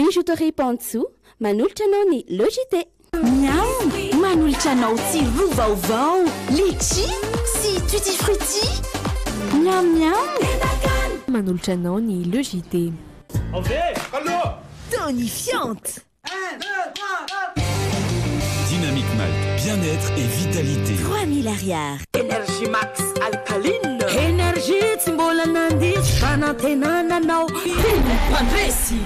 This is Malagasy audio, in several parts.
Bijouterie Pantsu, manolotra anao ny logité. Miam, manolotra anao tsiro vaovao, litchi sy tutti frutti. Miam miam. Manolotra anao ny logité. Tonifiante. 1, 2, 3, Dynamique Malte, bien-être et vitalité. 3000 arrières. Énergie Max alcaline. Énergie tsimbola nandi fanatenananao. Pandresi.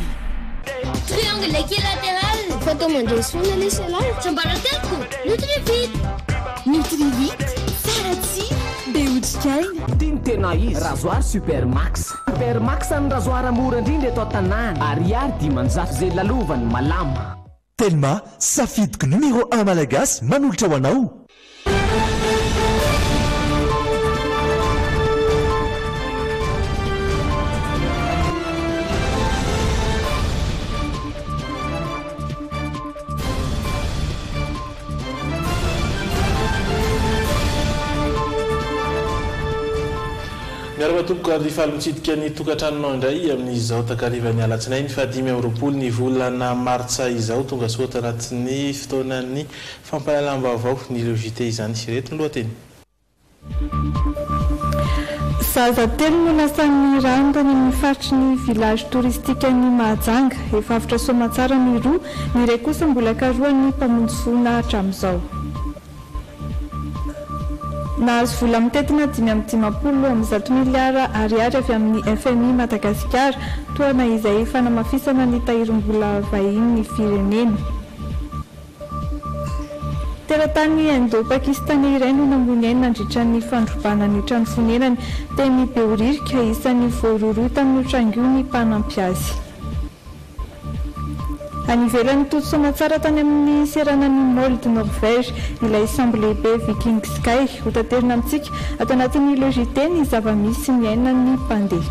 Triangle équilatéral. Photomodèle sonalesala. Chambarateko. Nutrivite. Nutrivite. Sarati. Beotrikain. Tintena izy. Rasoir Super Max. Super Max amin'ny rasoir mora indrindra eto an-tanàna. Ariary dimanjafy zay lalovany malama. Telma safidiky numéro 1 malagasy manolotra ho anao. Miarabatoboka ary falotsidika ny tokantranonao indray amin'izao takarivany alatsinainy fa 5 € ny volana martsa izao tonga soa tanatin'ny fotoanan'ny fampahalalam-baovao ny logité izany reto ny lohateny. Zaza telo no lasan'ny rano tany amin'ny faritry ny village touristique ny Mahajanga efa afatra somatsara ny roa ny iray kosa mbola karoan'ny mpamonjy fona hatramin'izao. Nahazo vola mitetina 550 miliara ariary avy amin'ny FMI Madagasikara toana izay fanamafisana ny tahirim-bola vahiny ny firenena. Teratany Indo-Pakistany iray no nambony nandritra ny fandrobana ny trano fonenany teny Beoririka isan'ny voaroroa tamin'ny trangio ny mpanampiazy. Any ivelany toto somatsara tany amin'ny serana ny Mall de Norvège ilay sambo lehibe Viking Sky ho taterina amintsika ato anatin'ny logité ny zava-misy miaina ny mpandeha.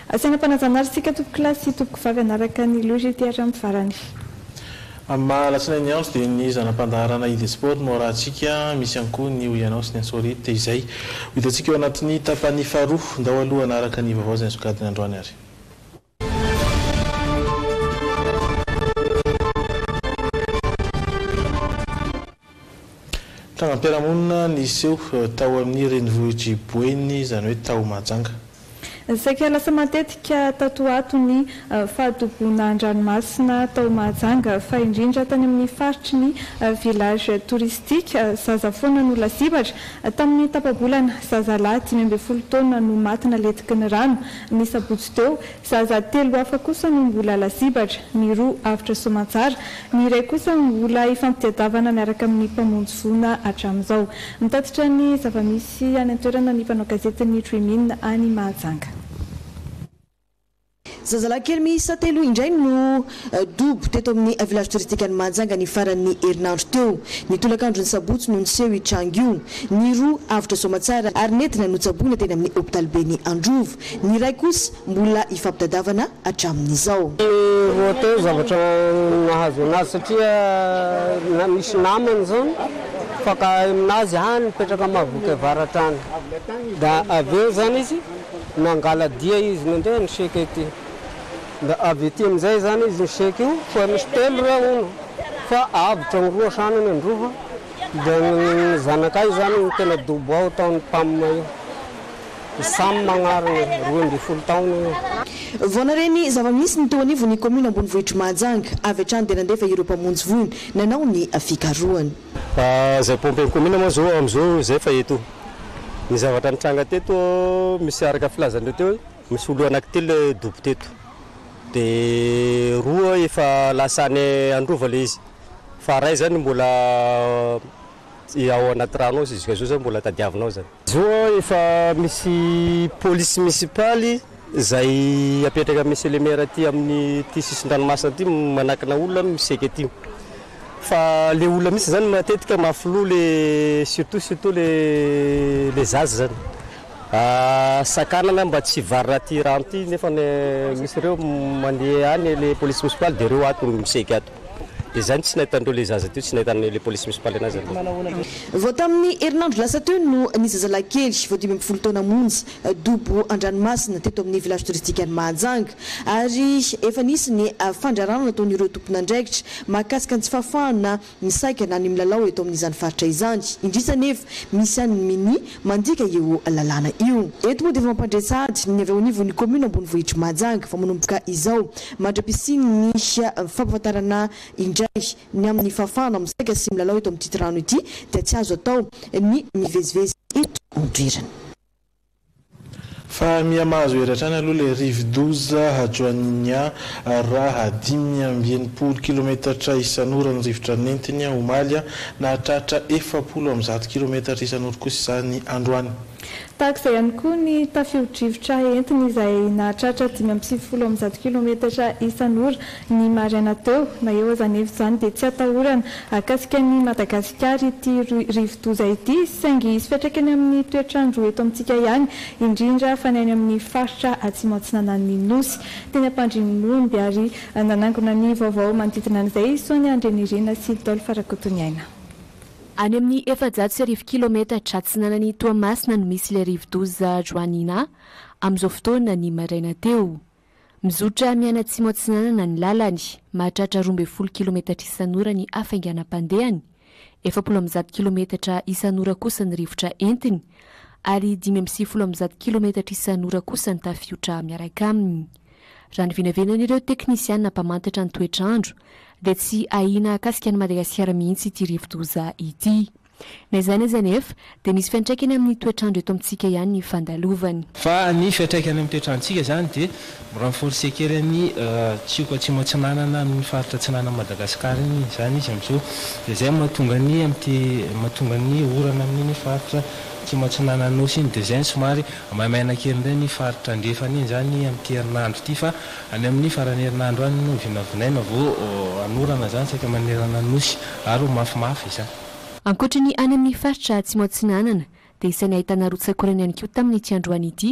Asaina mpanazanary sika tompoko lasy sy tompoko vavy anaraka ny logité hatramin'ny farany. Mahalatsinainy andro dia ny zanam-pandaharana ID Sport no rahantsika misy ihany koa ny Oyanao sy ny Ansority izay hitantsika eo anatin'ny tapany faharoa ndao aloha anaraka ny vaovao izay sokadiny androany ary. Trangam-piarahamonina niseho tao amin'ny renivohitry Boeny izany hoe tao Mahajanga. Saika lasa matetika tatoato ny fahadoboana an-dranomasina tao Mahajanga fa indrindra tany amin'ny faritry ny village touristique zaza foana no lasibatra tamin'ny tapabolana zazalahy 12 taona no matina letiky ny rano ny sabotsy teo zaza telo hafa kosa no mbola lasibatra ny roa afatra somatsara ny iray kosa mbola ifampiadiavana miaraka amin'ny mpamonjy fona hatramin'izao. Mitatitra ny zava-misy any an-toerana ny mpanao gazety ny Tremine any Mahajanga. Zazalahy kely miisa telo indray no dobo teto amin'ny village touristique any Mahajanga ny faran'ny herinandro teo. Ny tolakandro ny sabotsy no niseho Trangio, ny roa afatra somatsara ary nentina no tsaboina teny amin'ny hôpital be ny Androvo. Ny iray kosa mbola ifampitadiavana hatramin'izao. Voateo zavatra nahazo anazy satria misy namany zany fa ka aminazy hany mipetraka mahavoky avaratra any. Da aveo zany izy nangala dia izy mandeha ny chèque ety. Da avy ety amin'izay zany izy ny chèque io fa misy telo raha ono fa avitra ny roa sanany Androva da ny zanakay zany ny tena dobo ao taon'ny mpamina io. Samy magnariny 12 taona io. Voana reny zava-misy ny teo anivo ny commune Ambonivohitra Mahajanga avy hatrany dia nandefa ireo mpamonjy vono nanao ny fikarohany. Zay pompe commune moa zao am'izao zay fa eto. Ny zavatra nitranga teto misy araka filazandreo teo misy olo anankitelo dobo teto. De roa efa lasany Androva le izy. Fa ray zany mbola ao anaty rano ao izy zao mbola tadiavinao zany. Zao efa misy police municipale zay apetraka misy le maire aty amin'ny ty sisin-dranomasina aty manakana olona miseka aty. Fa le olona misy zany matetika mafilo le surtout le zaza zany. Sakanana mba tsy varina aty rano ty nefa misy reo mandeha any le police municipale de reo ato miseka ato. dia zany tsy nahitandreo le zaza teo tsy nahitan'le polisy municipale anazy vao tamin'ny herinandro lasa teo no nizazalakely vao 5 taona monjy dobo andranomasina teto amin'ny village touristique any Mahajanga ary efa nisy ny fandrarana nataon'ireo tompon'andraikitra mahakasika ny tsy fahafahana misaika na ny milalao eto amin'izany faritra izany indrisa nefa misy any mini mandika eo lalàna io eto moa dia mampandresady ny avy ao anivon'ny commune ambonivohitra Mahajanga fa manomboka izao mandra-pisiny ny fampafantarana indray ny amin'ny fahafahana misaika sy milalao eto amin'ny titrano ity dia tsy azo atao ny mivezivezy eto andrirana fa miamazo eratrany aloha le rive-doza hajoania raha 580 kilometatra isan'ora ny rivotra nentiny omaly nahatratra 70 kilometatra isan'ora kosa izany androany tahak'izay ihany koa ny tafio-drivotra entiny izay nahatratra 570 kilometatra isan'ora ny maraina teo na eo azany efa izany dia tsy atahorana akasika ny Madagasikara ity rivo-doza ity saingy isy fiantraikany amin'ny toetrandro eto amintsika ihany indrindra fa ny any amin'ny faritra atsimo atsinanan'ny nosy teny ampandrimomby ary nanangona ny vaovao manodidina an'izay Sonia Andrenirina sy Dol Farakotoniaina. Any amin'ny 400 kilometatra atsinanan'ny Toamasina no misy le rivo-doza Joanina amin'izao fotoana ny maraina teo. Mizotra miana atsimo atsinanana ny lalany, mahatratra 12 kilometatra isan'ora ny hafainganam-pandehany, 70 kilometatra isan'ora kosa ny rivotra entiny, ary 570 kilometatra isan'ora kosa ny tafiotra miaraka aminy. Raha ny vinavenan'ireo teknisiana mpamantatra ny toetrandro, dia tsy ahina akasika ny Madagasikara mihitsy ity rivo-doza ity. Na izany nefa dia misy fiantraikany amin'ny toetrandro eto amintsika ihany ny fandalovany. Fa ny fiantraikany amin'ny toetrandrontsika izany dia renforcer kely ny tsiko atsimo atsinanana amin'ny faritra atsinanana Madagasikara izany izy amin'izao. Dia izay mahatonga ny orana amin'ny faritra atsimo atsinanana nosy iny dia izay somary maimana kely indray ny faritra andrefany iny izany amin'ny herinandro ity fa any amin'ny farany herinandro any no vinavinaina vao anorana izany saika manerana nosy ary mafimafy izany. Ankoatra ny any amin'ny faritra atsimo atsinanana dia isany ahitana rotsakorany ihany koa tamin'ny ity androany ity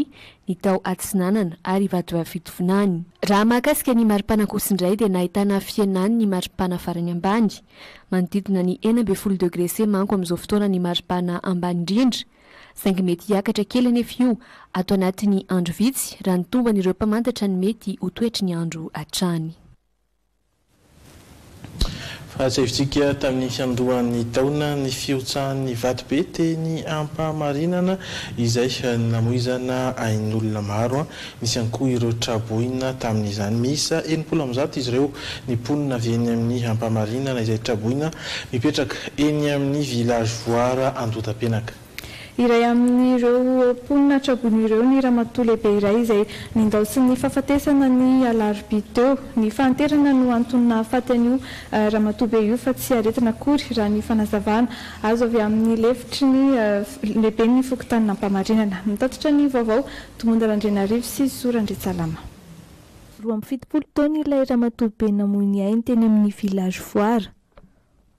ny tao atsinanana ary Vatovavitovinany. Raha mahakasika ny maripana-kosindray dia nahitana fienany ny maripana farany ambany, manodidina ny 40 degré C manko amin'izao fotoana ny maripana ambany indrindra, saingy mety hiakatra kely anefa io ato anatin'ny andro vitsy raha ny tomban'ireo mpamantatra ny mety ho toetry ny andro hatrany. Fahatsevitsika tamin'ny fiandohan'ny taona ny fiotsahan'ny Vatobe teny ampamarinana izay namoizana ain'olona maro misy ihany koa ireo traboina tamin'izany misa 70 izy ireo ny mponina avy eny amin'ny ampamarinana izay traboina mipetraka eny amin'ny village voara Andotapenaka. Iray amin'ireo mponina traboina ireo ny ramatoa lehibe iray izay nindao sy ny fahafatesana ny alarobia teo. Ny fahanterana no antony nahafaty an'io ramatoa be io fa tsy aretina akory raha ny fanazavana azo avy amin'ny lefitry ny lehibe ny fokotanina ampamarinana. Mitatitra ny vaovao Tomonda Randrenarivo sy Sorandretsalama. 70 taona ilay ramatoa be namoiny ainy teny amin'ny village voara.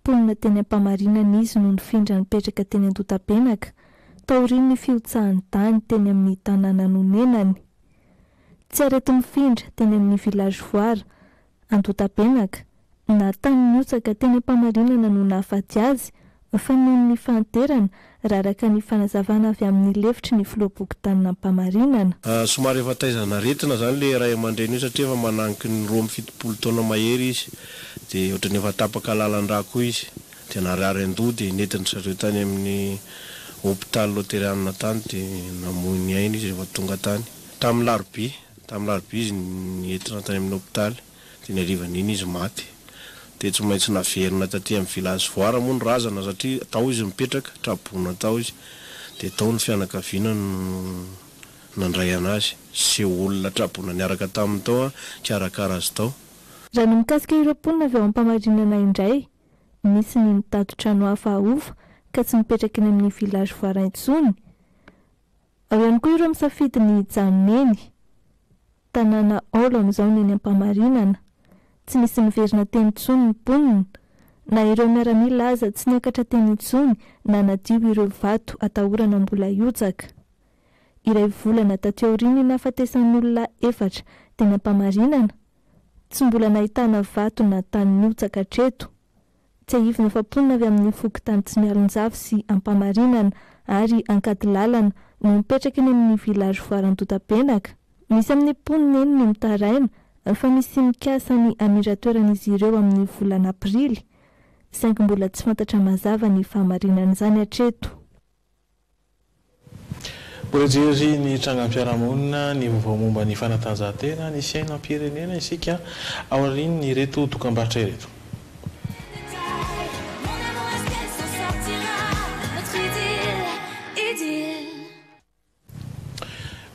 Mponina teny ampamarinana izy no nifindra nipetraka teny Andotapenaka. Taoriny ny fiotsahany tany teny amin'ny tanàna nonenany. Tsy arety mifindra teny amin'ny village voara Andotapenaka na tany niotsaka teny ampamarinana no nahafaty azy fa noho ny fahanterana raraka ny fanazavana avy amin'ny lefitry ny filoha-pokotanina ampamarinana. Somary efa taizana retina zany le ray aman-dreny io satria efa mananiky ny 70 taona mahery izy dia ohatrany efa tapaka lalan-drà koa izy dia narary an-doha dia netiny zareo tany amin'ny hôpitaly lotériana tany dia namoiny aina izy rehefa tonga tany tamin'ny larobia izy nentina tany amin'ny hôpitaly dia ny arivan'iny izy maty dia tsy maintsy naverina taty amin'ny village voara moa ny razana satria tao izy mipetraka trabona tao izy dia tao ny fianakaviana no nandray anazy sy olona trabona niaraka tamin'ny tao karakara azy tao. Raha ny mikasika ireo mponina avy ao ampamarinana indray misy ny mitady trano hafa ahofa ka tsy mipetraka eny amin'ny village voara intsony. Ao ihany koa ireo misafidy ny Janeny tanàna Olo amin'izao ny eny ampamarinana. Tsy misy miverina teny intsony ny mponina na ireo miaramila aza tsy niakatra teny intsony na nadio ireo vato atahorana mbola hiotsaka. Iray volana taty aoriana nahafatesan'olona 4 teny ampamarinana tsy mbola nahitana vato na tany niotsaka hatreto. tsy ahivina famponina avy amin'ny fokontany tsy mialonjavy sy ampamarinana ary ankady lalana no mipetraka eny amin'ny village foarantota-penaka. Misy amin'ny mponina eny no mitaraina fa misy mikasa ny amiratoeran'izy ireo amin'ny volana aprily, saingy mbola tsy fantatra mazava ny fahamarinan'izany hatreto. Mbola jery ny trangam-piarahamonina ny vaovao momba ny fanatanjahantena ny sainam-pirenena isika ao aorian'ny reto dokam-barotra ireto.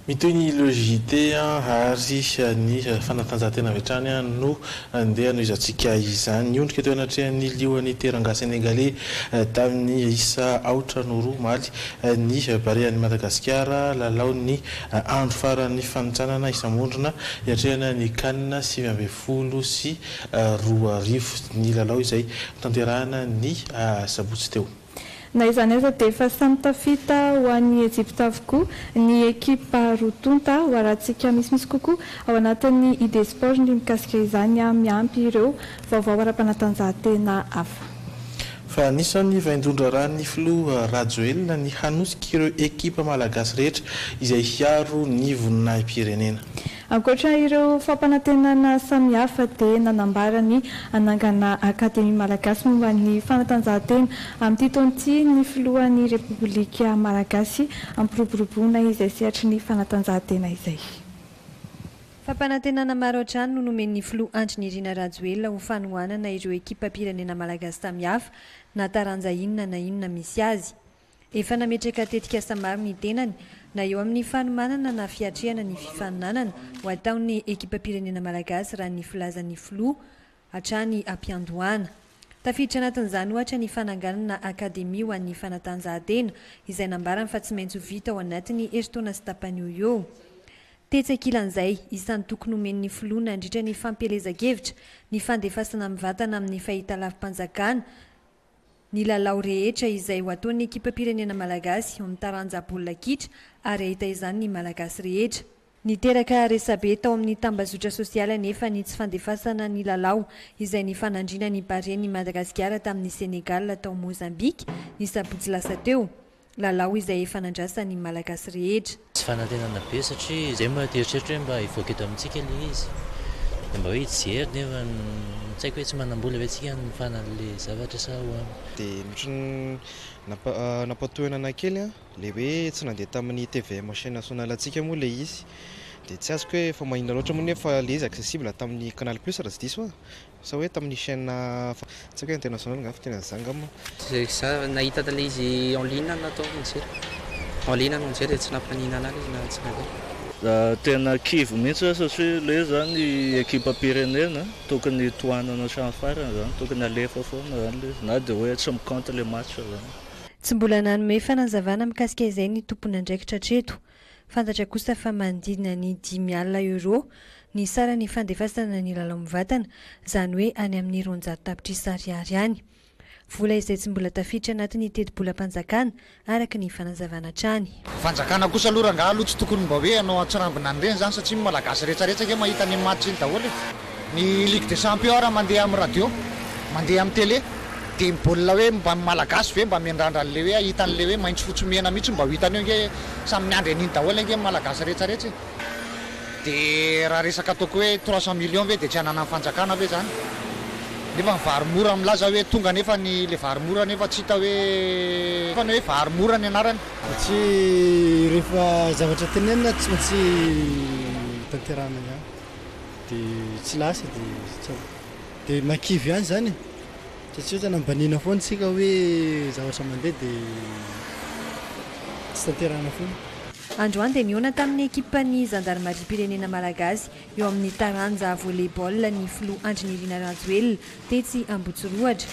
Mitoy ny logité ary ny fanatanjahantena avy hatrany no andeha no izantsika izany. Niondrika teo anatrehan'ny lioan'ny teranga sénégalais tamin'ny isa aotra no roa maly ny barean'ny Madagasikara lalao ny andro faran'ny fanotsanana isamondrona iatrehana ny kanina 20 sy 2 ny lalao izay tanterahana ny sabotsy teo. Na izany aiza dia efa samy tafita ho an'ny Egypte avokoa ny ekipa rotonta ho arahantsika misimisy kokoa ao anatin'ny ID Sport ny mikasika izany miampy ireo vaovao ara-panatanjahantena hafa. Fa anisan'ny vaindondra rany filoha Rajoelina ny hanosika ireo ekipa malagasy rehetra izay hiaro ny voninahim-pirenena. Ankoatra ireo fampanantenana samihafa dia nanambara ny anangana akademia malagasy momba ny fanatanjahantena amin'ity taon'ity ny filohan'ny Repoblika Malagasy ampiroboroboana izay sehatry ny fanatanjahantena izay. Fampanantenana maro hatrany no nomen'ny filoha Andry Nirina Rajoelina ho fanohanana ireo ekipa pirenena malagasy samihafa na taranja inona na inona misy azy. Efa nametraka tetika samaro ny tenany na eo amin'ny fanomanana na fiatrehana ny fifaninanana ho ataon'ny ekipa pirenena malagasy raha ny filazan'ny filoha hatrany ampiandohana. Tafiditra anatin'izany ohatra ny fananganana akademia ho an'ny fanatanjahantena izay nambarany fa tsy maintsy vita ao anatin'ny herintaona sy tapanio eo. Tetsakilan'izay isan'ny tokony omen'ny filoha nandritra ny fampelezan-kevitra ny fandefasana mivantana amin'ny fahitalavim-panjakana ny lalao rehetra izay ho ataon'ny ekipa pirenena malagasy eo amin'ny taranja baolina kitra ary ahita izany ny malagasy rehetra. Niteraka resabe tao amin'ny tambazotra sosiala nefa ny tsy fandefasana ny lalao izay ny fanandrina ny baren'ny Madagasikara tamin'ny Senegal tao Mozambika ny sabotsy lasa teo. Lalao izay efa nandrasany malagasy rehetra. Tsy fanantenana be satria izay mba teritreritra hoe mba hivoaka eto amintsika ilay izy. Dia mba hoe hijery nefa tsy haiko hoe tsy manam-bola ve antsika ny fanan'ilay zavatra sa hoany. Dia ohatran'ny nampatohana kely ilay hoe tsy nandeha tamin'ny TVM chaîne nationale antsika moa ilay izy. Dia tsy azoko hoe fa mahina loatra moa nefa ilay izy accessible tamin'ny Canal Plus raha tsy diso sa hoe tamin'ny chaîne tsy haiko hoe international nga fitena zanga moa. Za nahita ilay izy en ligne natao mijery. En ligne no mijery tsy nampanina anazy na tsy nandeha. Tena kivo mihitsy satria ilay zany ekipa pirenena tokony tohanana hatrany farany zany tokony alefa foana zany na dia hoe tsy mikanta ilay match zany. Tsy mbola nanome fanazavana mikasika izay ny tompony andraikitra hatreto. Fantatra kosa fa manodidina ny 10,000 euro ny sara ny fandefasana ny lalao mivantana izany hoe any amin'ny 200 tapitrisa ariary ihany. Vola izay tsy mbola tafiditra anatin'ny teti-bolam-panjakana araka ny fanazavana hatrany. Fanjakana kosa aloha raha aloha tsy tokony mba hoe anao atsirambina ireny zany satria malagasy rehetrarehetra ke mahita ny match iny daholo. Ny Ligue des Champions raha mandeha amin'ny radio, mandeha amin'ny télé dia baolina hoe mba malagasy ve mba miandrandra an'ilay hoe hitan'ilay hoe maitso fotsy mena mihitsy mba ho hitany hoe samy miandry an'iny daholo ange malagasy rehetrarehetra. Dia raha resaka ataoko hoe 300 millions ve dia tsy hanana fanjakana ve zany. Nefa ny varomora milaza hoe tonga nefa ny le varomora nefa tsy hita hoe fa hoe varomora ny anarany. Tsy rehefa zavatra tenenina tsy maintsy tanterahana ihany dia tsy lasa dia makivy ihany zany satria ohatra nambanina foana tsika hoe zavatra mandeha dia tsy tanterahana foana. Androany dia niona tamin'ny ekipan'ny Gendarmerie pirenena malagasy eo amin'ny taranja volleyball ny filoha Andry Nirina Rajoelina tetsy Ambotsirohatra.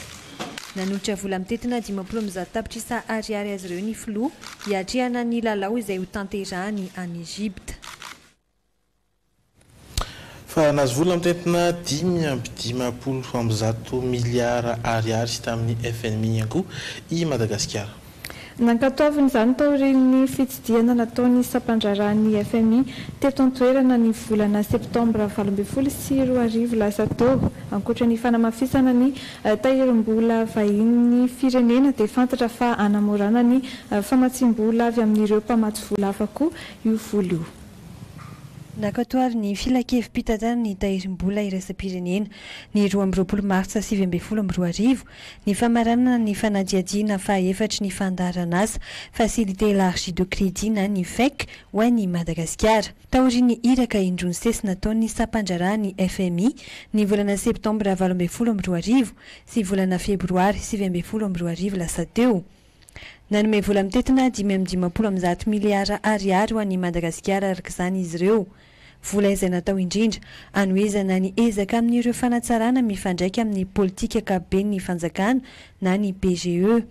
Nanolotra vola mitetina 50 tapitrisa ariary azy ireo ny filoha hiatrehana ny lalao izay ho tanterahany any Egypte. Fa nazo vola mitetina 10,9 miliara ariary tamin'ny FMI ihany koa i Madagasikara. nankatoaviny izany taorian'ny fitsidiana nataony sampandraran'ny FMI teto an-toerana ny volana septambra 2024 lasa teo. Ankoatra ny fanamafisana ny tahirim-bola vahin'ny firenena dia fantatra fa anamorana ny famatsim-bola avy amin'ireo mpamatsy vola hafa koa io vola io. Nakatoary ny filakevim-pitantanana ny tahirim-bola iraisam-pirenena ny 20 martsa 2024 ny famaranana ny fanadiadiana faha-efatra ny fandaharana asa facilité élargie de crédit na ny FEC ho an'ny Madagasikara. Taorian'ny iraka indrony sesy nataon'ny sampandrarahany FMI ny volana septambra 2024 sy volana febroary 2024 lasa teo. Nanome vola mitetina 5.50 miliara ariary ho an'ny Madagasikara araka izany izy ireo. Vola izay natao indrindra anoezana ny ezaka amin'ireo fanatsarana mifandraika amin'ny politika akapoben'ny fanjakana na ny PGE.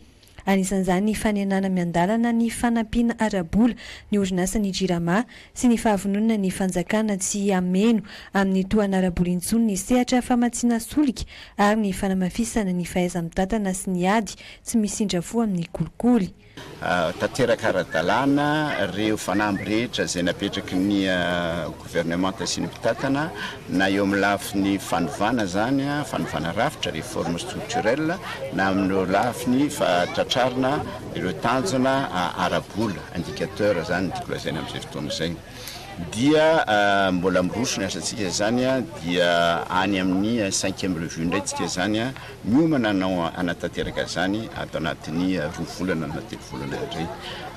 Anisan'izany ny fanenana miandalana ny fanampiana arabola ny orinasany Jirama sy ny fahavononana ny fanjakana tsy ameno amin'ny toana arabola intsony ny sehatra famatsiana solika ary ny fanamafisana ny fahaiza-mitantana sy ny ady tsy misindra fo amin'ny kolikoly. Tanteraka ara-dalàna reo fanamby rehetra izay napetraky ny gouvernement sy ny mpitantana na eo amin'ny lafiny fanovana zany fanovana rafitra réforme structurelle na amin'ireo lafiny tratrarina ireo tanjona arabola indicateur zany dikolazaina amin'izay fotoana izay dia mbola mirosona asantsika zany dia any amin'ny 5e revue ndray tsika zany miomana anao anatanteraka zany atao anatin'ny 2 volana na 3 volana indray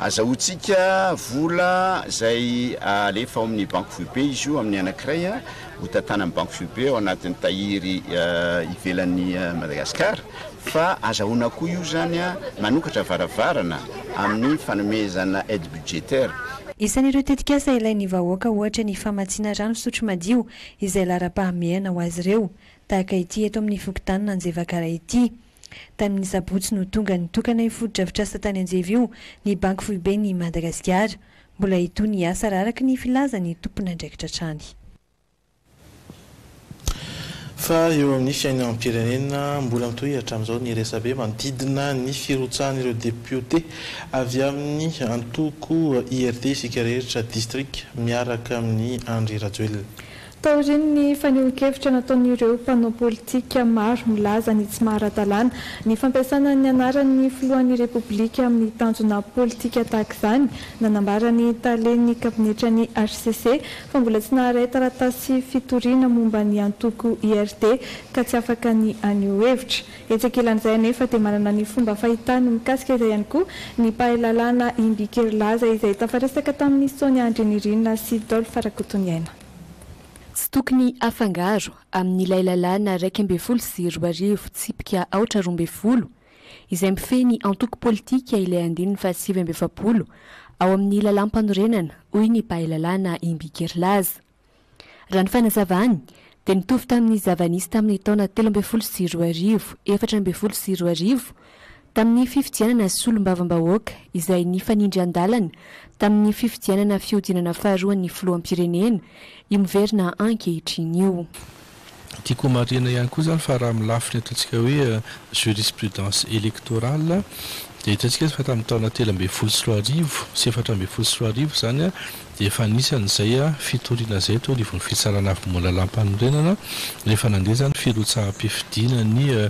azahoantsika vola izay alefa ao amin'ny banque FUB izy io amin'ny anankiray ho tantana amin'ny banque FUB ao anatin'ny tahiry ivelan'ny Madagasikara fa azahoana koa io zany manokatra varavarana amin'ny fanomezana aide budgétaire. Isan'ireo tetikasa ilain'ny vahoaka ohatra ny famatsiana rano fisotro madio izay lara-pahamehana ho azy ireo tahaka ity eto amin'ny fokontany Nanjevakara ity. Tamin'ny sabotsy no tonga nitokana ifodi-drafitr'asa tany Anjeva io ny banque FUB ny Madagasikara. Mbola itony ny asa araka ny filazany tompona andraikitra trany. Fa eo amin'ny fiainam-pirenena mbola mitohy hatramin'izao ny resabe manodidina ny firotsahana ireo député avy amin'ny antoko IRT isika rehetra district miaraka amin'ny Andry Rajoelina. Taorian'ny fanehoan-kevitra nataon'ireo mpanao politika maro milaza ny tsy mahara-dalàna ny fampiasana ny anaran'ny filohan'ny repoblika amin'ny tanjona politika tahaka izany nanambarany talen'ny kabinetra ny HCC fa mbola tsy naharay taratasy fitoriana momba ny antoko IRT ka tsy afaka ny anio hevitra. Etsekelan'izay anefa dia manana ny fomba fahitany mikasika izay ihany koa ny mpahalalana Imbikerilaza izay tafaresaka tamin'ny Sonia Andrinirina sy Dolphe Rakotoniaina. Tsy tokony afangaro amin'ilay lalàna 2024 tsipika 420 izay mifeny antoko politika ilay 2020 ao amin'ny lalam-panorenana hoy ny mpahalalana Imbikerilaza. Raha ny fanazavany dia nitovy tamin'ny zavanisy tamin'ny taona 2024 tamin'ny fifidianana solombavam-bahoaka izay nifanindry andalana tamin'ny fifidianana fiodinana faharoan'ny filoham-pirenena imoverina ankehitriny io. Tiako marina ihany koa zany fa raha milafiny ataontsika hoe jurisprudence électorale dia hitantsika fa tamin'ny taona 2024 sy 2024 zany dia efa anisan'izay fitoriana izay tao nivon'ny fitsarana avy mola lampanorenana rehefa nandeha zany firotsaha-pifidiana ny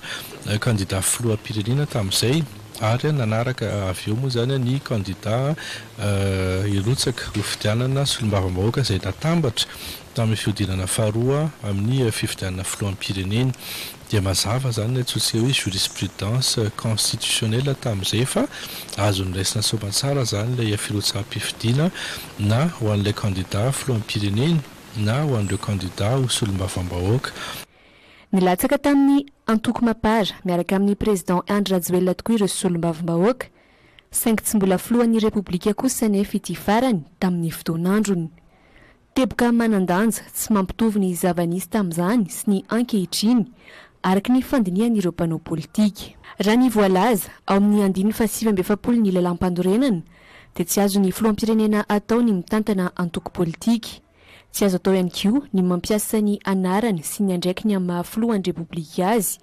candidat filoham-pirenena tamin'izay ary nanaraka avy eo moa zany ny candidat irotsaka ho fidianana solombavam-bahoaka izay natambatra tamin'ny fiodinana faharoa amin'ny fifidianana filoham-pirenena dia mazava zany atsotsika hoe jurisprudence constitutionnelle tamin'izay fa azo niraisina soamantsara zany ilay firotsaha-pifidiana na ho an'ilay candidat filoham-pirenena na ho an'ireo candidat ho solombavam-bahoaka. Nilatsaka tamin'ny antoko mapara miaraka amin'ny président Andry Rajoelina tokoa ireo solombavam-bahoaka saingy tsy mbola filohan'ny repoblika kosa nefa ity farany tamin'ny fotoan'androny. Teboka manan-danja tsy mampitovy ny zavanisy tamin'izany sy ny ankehitriny araka ny fandinihan'ireo mpanao politika. Raha ny voalaza ao amin'ny 2020 ny lalam-panorenana dia tsy azo ny filoham-pirenena atao ny mitantana antoko politika. Tsy azo atao ihany koa ny mampiasa ny anarany sy ny andraikiny amin'ny mahafilohan'ny repoblika azy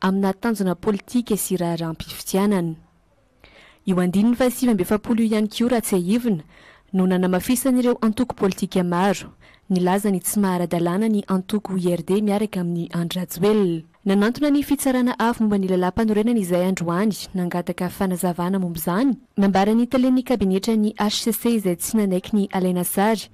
amina tanjona politika sy raharam-pifidianana. io andininy fa 7 ihany kio raha tsy aivina no nanamafisan'ireo antoko politika maro nilaza ny tsy mahara-dalàna ny antoko IRD miaraka amin'ny Andry Rajoelina nanantona ny fitsarana afo momba ny lalam-panorenana izay androany nangataka fanazavana momba izany nambarany talen'ny kabinetra ny HCC izay tsy nanaiky ny alaina sary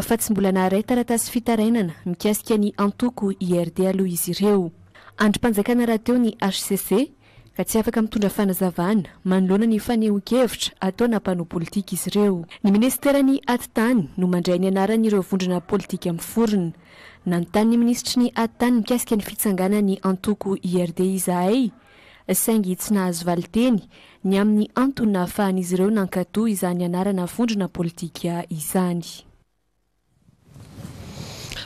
fa tsy mbola naharay taratasy fitarainana mikasika ny antoko IRD aloha izy ireo androm-panjakana raha teo ny HCC ka tsy afaka mitondra fanazavana manoloana ny fanehoan-kevitra ataona mpano politika izy ireo ny ministerany atitany no mandray ny anaran'ireo vondrona politika miforona nanontany ny ministry ny atitany mikasika ny fitsangana ny antoko IRD izahay saingy tsy nahazo valiteny ny amin'ny antony nahafahan'izy ireo nankatoa izany anarana vondrona politika izany.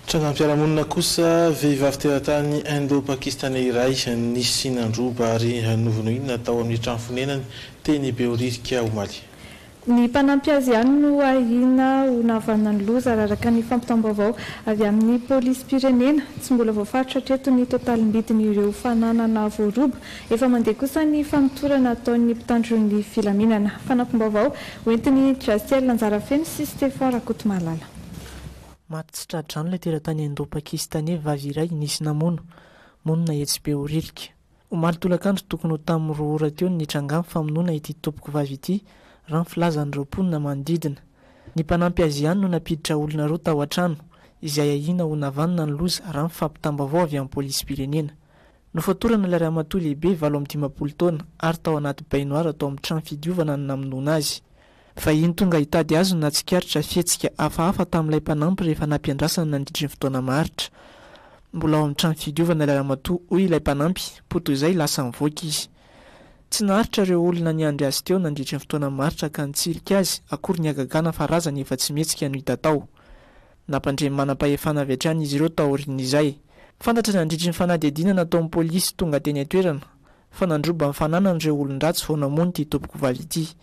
Tranam-piarahamonina kosa vehivavy teratany indo-pakistanais iray nisy nandroba ary novonoiny natao amin'ny trano fonenany teny Beoririka Omaly. Ny mpanampy azy ihany no ahina ho nahavana ny loza araka ny fampitam-baovao avy amin'ny polisy pirenena tsy mbola voafaritra hatreto ny totalim-bidin'ireo fananana voaroba efa mandeha kosa ny famitorana ataon'ny mpitandron'ny filaminana fanampim-baovao hoentiny Jasiel Lanjarafeny sy Stéphane Rakotomalala. Maty tsy tradrano ilay teratany indo-pakistanais vavy iray nisy namono monina etsy Beoririka Omaly tolakandro tokony ho tamin'ny 2 ora teo ny trangamy famonoana ity tompoko vavy ity raha ny filazan'ireo mponina manodidina ny mpanampy azy ihany no napiditra olona roa tao an-trano izay ahina ho navanona ny loza raha ny fampitambavao avy amin'ny polisy pirenena nofatorana ilay ramatoa lehibe 7 taona ary tao anaty baignoire atao amin'ny trano fidiovana ny namonoana azy vahiny tonga hitady azy no natsikaritra fihetsika hafahafa tamin'ilay mpanampy rehefa nampiandrasana nandritry ny fotoana maharitra mbola ao amin'ny trano fidiovana ilay ramatoa hoy ilay mpanampy poto izay lasa mivoaka izy tsy naharitra ireo olona niandry azy teo nandritry ny fotoana maharitra ka nitsirika azy akory ny agagana fa razany efa tsy mihetsika no hita tao nampandremy manam-pahefana avy hatrany izy ireo taoriana izay fantatra nandritry ny fanadihadiana nataon'ny polisy tonga teny an-toerana fa nandroba mifananan'ireo olon-dratsy vao namono ity tompoko vavy ity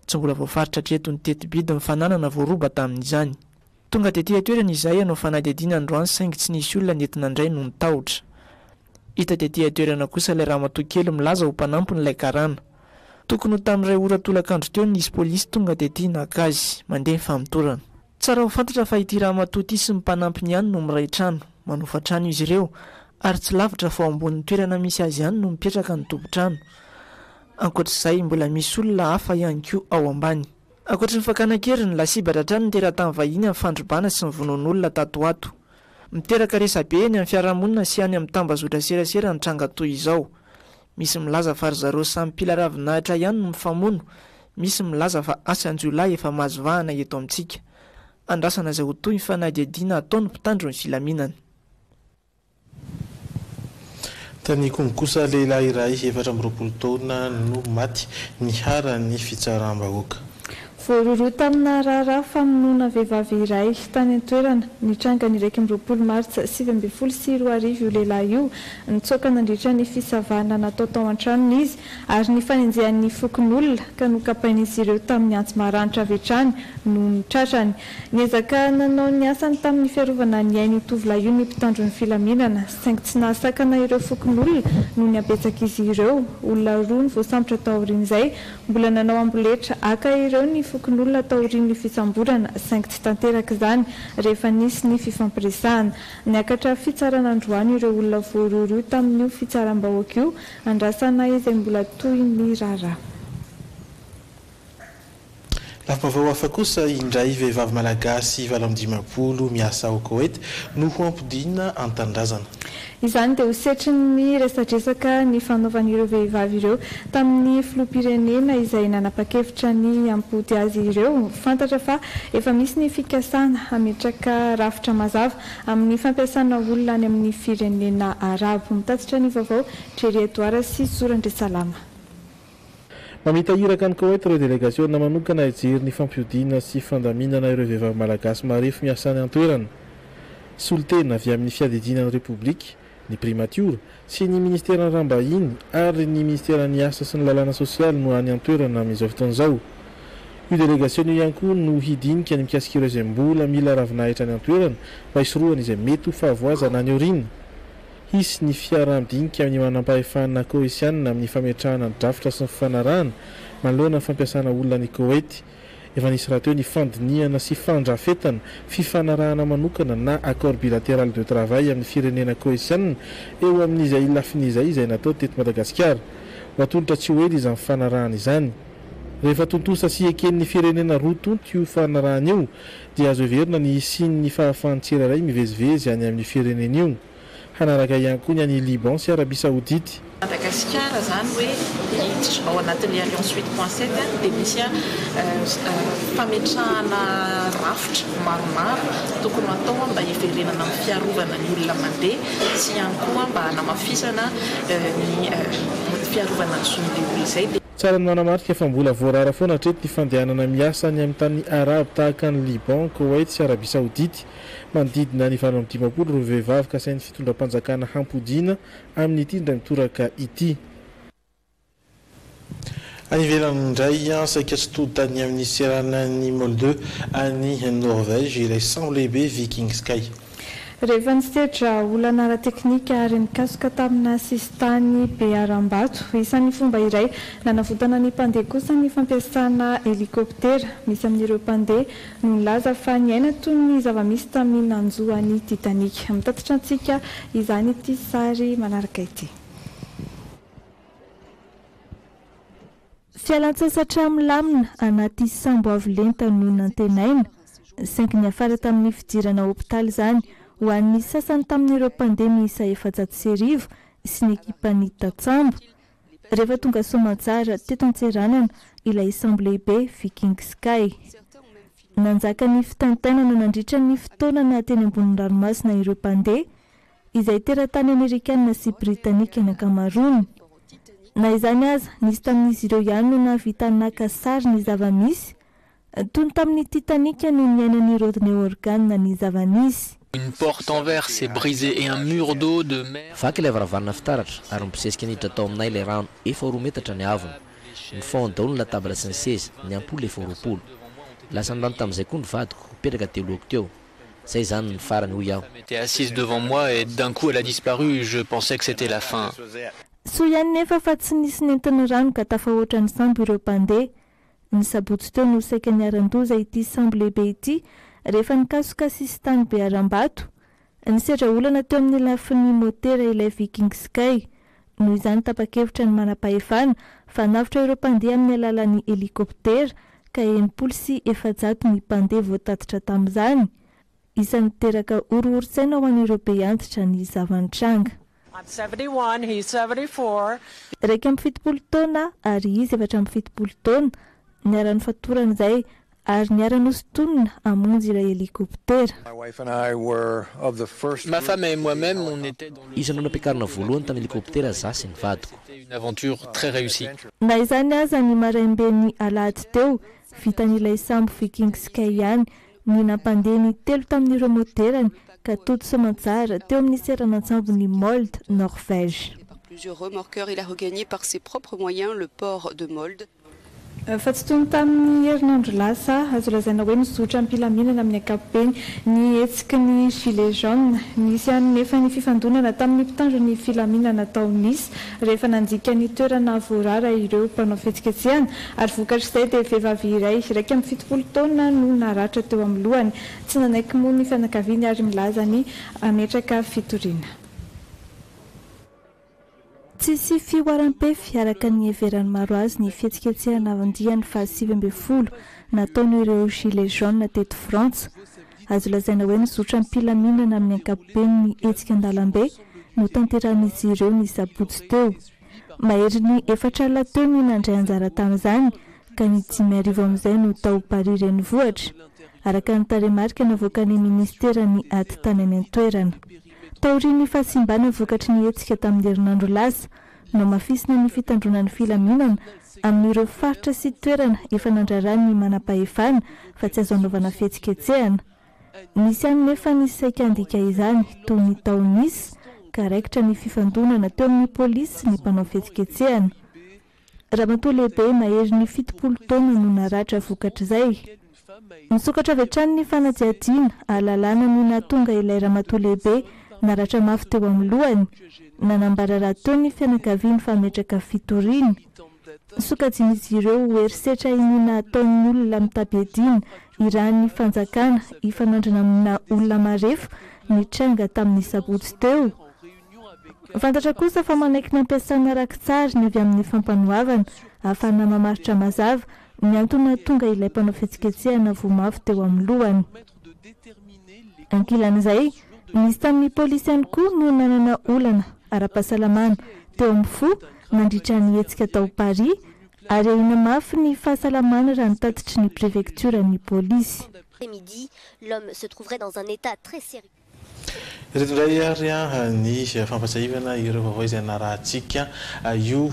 tsy mbola voafaritra hatreto ny teti-bidy mifananana voaroba tamin'izany tonga tetỳ atoerana izay anao fanadihadiana androany saingy tsy nisy olona nentina indray no nitahotra hita tetỳ atoerana kosa ilay ramatoa kely milaza ho mpanampy n'ilay karana tokony ho tamin'iray ora tolakandro teo nisy polisy tonga tetỳ naka azy mandeha mifamitorana tsara ho fantatra fa ity ramatoa ity sy ny mpanampiny ihany no miray trano manofa trano izy ireo ary tsy lavitra fa ao ambonin'ny toerana misy azy ihany no mipetraka ny tompo-trano ankoatr'izay mbola misy olona hafa ihany koa ao ambany ankoatra ny fakana-keriny lasibatra trano ny teratany vahiny amin'ny fandrobana sy ny vonoan'olona tatoato miteraka resabe eny amin'ny fiarahamonina sy any amin'ny tambazotra serasera ny tranga toy izao misy milaza fa ry zareo samy mpila ravinahitra ihany no mifamono misy milaza fa asan-jiolahy efa mahazovahana eto amintsika andrasana izay ho toy ny fanadihadiana ataony mpitandro ny filaminana tany kongo kosa lehilahy iray 7 taona no maty nihara ny fitsaram-bahoaka voaroroa tamina raharaha famonoana vehivavy iray tany an-toerana nitranga ny 2 martsa 2024 io lehilahy io nitsoaka nandritra ny fisavana natao tao an-tranony izy ary ny fanenjehan'ny fokon'olona ka nokapain'izy ireo tamin'ny antso maranitra avy hatrany no nitratrany niezaka nanao ny asany tamin'ny fiarovana ny ainy tovolahy io ny mpitandron'ny filaminana saingy tsy nahasakana ireo fokon'olona no ny apetsaka izy ireo olona roa ny voasambotra tao aorian'izay mbola nanao amboletra aka ireo ny fokon'olona tao aorian'ny fisamborana saingy tsy tanteraka izany rehefa nisy ny fifampiresahana niakatra fitsarana androany ireo olona voaroa tamin'io fitsaram-bahoaka io andrasana izay mbola toy ny raharaha lafim-baovao hafa kosa indray vehivavy malagasy 7 miasa ao Koweït no ho ampodiana an-tanindrazana izany dia ho setriny resadresaka ny fanaovan'ireo vehivavy ireo tamin'ny filoham-pirenena izay nanapa-kevitra ny ampody azy ireo fantatra fa efa misy ny fikasana hametraka rafitra mazava amin'ny fampiasana olona any amin'ny firenena arabo mitatitra ny vaovao Trerietoara sy Zorandre Salama mamita iraka ny Koweït ireo délégationna manokana hijery ny fampiodiana sy fandaminana ireo vehivavy malagasy marefo miasany an-toerana solitena avy amin'ny fiadidinan'ny Repoblika ny primature sy ny ministeran'ny rambahiny ary ny ministeran'ny asa sy ny lalàna sosialy no any an-toerana amin'izao fotoan'izao io délégation ihany koa no hidinika ny mikasika ireo izay mbola mila ravinahitra any an-toerana mba hisoroana izay mety ho fahavoazana any aoriana hisy ny fiara-midinika amin'ny manampahefana koesianina amin'ny fametrahana ny drafitra sy ny fifanarahana manoloana ny fampiasana olona ny Koweït. Efa nisy raha teo ny fandiniana sy fandrafetana fifanarahana manokana na accord bilatéral de travail amin'ny firenena koétienne eo amin'izay lafin'izay izay natao teto Madagasikara. Ho atolotra tsy ho ela izany fanarahana izany. Rehefa tontosa sy eken'ny firenena roa tonto io fanarahana io dia azo heverina ny isin'ny fahafahan'ny tsirairay mivezivezy any amin'ny firenena io. Hanaraka ihany koa ny any Liban sy Arabie Saoudite. Madagascar zany hoe hiditra ao anatin'ny Alliance 8.7 dia misy fametrahana rafitra maromaro tokony atao mba hiverenana amin'ny fiarovana ny olona mandeha sy ihany koa mba hanamafisana ny fiarovana ny zon'ilay olona izay. Tsara ny manamarika fa mbola voarara foana hatreto ny fandehanana miasa ny amin'ny tany Arabo tahaka ny Liban, Koweït sy Arabie Saoudite. Manodidina ny 20 reo vehivavy kasain'ny fitondram-panjakana hampodiana amin'ity indray mitoraka ity. Any ivelany indray saika tsy toditany amin'ny seranany Molde any Norvège ilay sambo lehibe Viking Sky. Rehefa nisedra olana ara-teknika ary nikasoka tamina sistany Bearambato, isan'ny fomba iray nanavotana ny mpandeha kosa ny fampiasana helikoptera misy amin'ireo mpandeha no nilaza fa niaina toy ny zava-misy tamin'ny nanjoan'ny Titanic. Mitatitra antsika izany ity sary manaraka ity. Fialan-tsasatra milamina anaty sambo avo lenta no nantenaina. 5 ny afara tamin'ny fidirana hôpitaly izany ho an'ny sasany tamin'ireo mpandeha miisa 700 sy ny ekipan'ny Tatsambo. Rehefa tonga Soamantsara teto Antseranana ilay sambo lehibe Viking Sky. Nanjaka ny fitantainana nandritra ny fotoana na teny ambonin'ny ranomasina ireo mpandeha izay teratany Amerikanina sy Britanika ny ankamaroany. Na izany aza nisy tamin'izy ireo ihany no nahavita naka sary ny zava-misy toy ny tamin'ny Titanic no niainan'ny Rodney Morgan ny zava-misy. Une porte en verre s'est brisée et un mur d'eau de mer. Vaky ilay varavarana fitaratra ary mibosesika niditra tao aminay ilay rano efa 2 metatra ny avony. Ny fond daholo ny latabatra sy ny seza, ny ampoly efa 20. Lasa nilany tamin'izay koa ny vadiko mipetraka telo oko teo. Zay zany ny farany hoy aho. Elle était assise devant moi et d'un coup elle a disparu. Je pensais que c'était la fin. So ihany nefa fa tsy nisy nentin'ny rano ka tafahoatra ny sambo ireo mpandeha. Ny sabotsy teo no saika niaran-doza ity sambo lehibe ity rehefa nikasoka sistany Bearambato. Nisedra olana teo amin'ny lafin'ny motera ilay Viking Sky. Noho izany tapa-kevitra ny manam-pahefana fa navitra ireo mpandeha amin'ny alalan'ny helikoptera ka 80 sy 700 ny mpandeha voatatitra tamin'izany. Isan'ny teraka orohorotsaina ho an'ireo be antitra ny zavan-tranga. I'm 71, he's 74. Raika amin'ny 70 taona ary izy 770 taona. Niara-ny fatorana izay ary niara-nosontonina hamonjy ilay helikoptera. Ma femme et moi-même, on était dans isan'ny nampiakarina voalohany tamin'ny helikoptera za sy ny vadiko. une aventure très réussie. Na izany aza ny maraimben'ny alahady teo vitan'ilay sambo Viking Sky ihany ny nampandeha ny 3 tamin'ireo moterany ka toto Soamantsara teo amin'ny seran'antsambon'ny Molde, Norvège. Plusieurs remorqueurs, il a regagné par ses propres moyens le port de Molde. Fa tsy toy ny tamin'ny herinandro lasa azo lazaina hoe mizotra ampilaminana amin'ny ankapobeny ny hetsiky ny gilet jaune. Nisy ihany nefa ny fifandonana tamin'ny mpitandro ny filaminana tao Nice rehefa nandika ny toerana voarara ireo mpanao fihetsiketsehana ary vokatr'izay dia vehivavy iray raika amin'ny 70 taona no naratra teo amin'ny lohany. Tsy nanaiky moa ny fianakaviany ary milaza ny ametraka fitoriana. Tsisy fihoaram-pefy araka ny heverany maro azy ny fihetsiketsehana vandiany fa 7 nataon'ireo gilet jaune teto Frantsa. Azo lazaina hoe nizotra ampilaminana amin'ny ankapobeny ny hetsika an-dalambe no tanteran'izy ireo ny sabotsy teo. Mahery ny 4 alina teo ny nandray anjara tamin'izany ka ny 5 amin'izay no tao Paris renivohitra araka ny taremarika navoaka ny ministera ny aty tany any an-toerana. Taorian'ny fahasimbana vokatry ny hetsika tamin'ny herinandro lasa no mafisina ny fitandronan'ny filaminana amin'ireo faritra sy toerana efa nandrarany manam-pahefana fa tsy azo anaovana fihetsiketsehana. Nisy ihany nefa ny saika andika izany toy ny tao Nice ka raikitra ny fifandonana teo amin'ny polisy ny mpanao fihetsiketsehana. Ramatoa lehibe mahery ny 70 taona no naratra vokatr'izay. Nisokatra avy hatrany ny fanadihadiana ahalalana ny nahatonga ilay ramatoa lehibe naratra mafy teo amin'ny lohany. Nanambara raha teo ny fianakaviany fametraka fitoriana. Sokajin'izy ireo herisetra iny nataon'ny olona mitabedina irany fanjakana ifanandrana amina olona marefa nitranga tamin'ny sabotsy teo. Fantatra kosa fa manaikina ampiasana rakitsary ny avy amin'ny fampanoavana ahafahana mamaritra mazava ny antony tonga ilay mpanao fihetsiketsehana vomavo teo amin'ny lohany. Ankilan'izay, nisy tamin'ny polisy ihany koa no nanana olana ara-pahasalamana teo amin'ny fo nandritra ny hetsika tao Paris ary ahina mafy ny fahasalamana raha nitatitry ny préfecture ny polisy. Midi, l'homme se trouverait dans un état très sérieux. Ireto indray ary ny fampasahivana ireo vaovao izay narahantsika io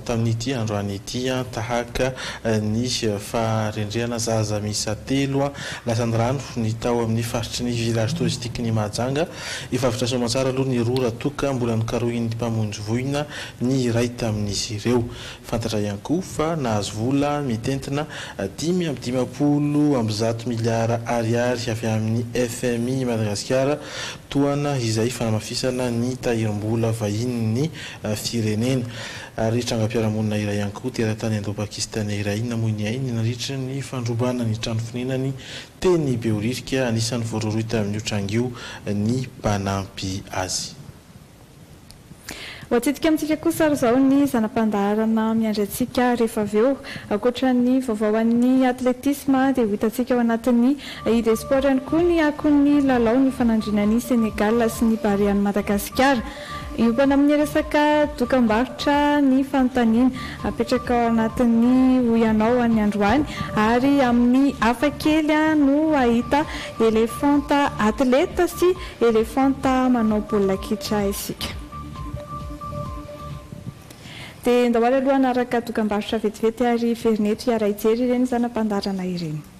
tamin'ity androany ity tahaka ny farendrehana zaza miisa 3 lasany rano ny tao amin'ny faritry ny village touristique ny Mahajanga ifavitra soamantsara aloha ny rora toka mbola nikarohin'ny mpamonjy voina ny iray tamin'izy ireo. Fantatra ihany koa fa nahazo vola mitentina 5.1 miliara ariary avy amin'ny FMI Madagasikara toana izay fanamafisana ny tahirim-bola vahiny ny firenena. Ary trangam-piarahamonina iray ihany koa teratany Indo-Pakistanais iray namoy ainy nandritra ny fandrobana ny trano fonenany teny Beoririka anisan'ny voaroroy tamin'io trangio ny mpanampy azy. Hoatsidika amintsika kosa ary izao ny zanam-pandaharana miandry antsika rehefa avy eo ankoatra ny vaovaoan'ny atletisme dia ho hitantsika ao anatin'ny ID Sport ihany koa ny akon'ny lalao ny fanandrina ny Senegal sy ny Barea ny Madagasikara. Iompana amin'ny resaka dokam-barotra ny fanontaniana apetraka ao anatin'ny Oyanao any androany ary amin'ny hafakely no ahita elefanta atleta sy elefanta manao baolina kitra isika. Dia ndahoary aloha anaraka dokam-barotra vetivety ary ferineto hiara hijery ireny zanam-pandarana ireny.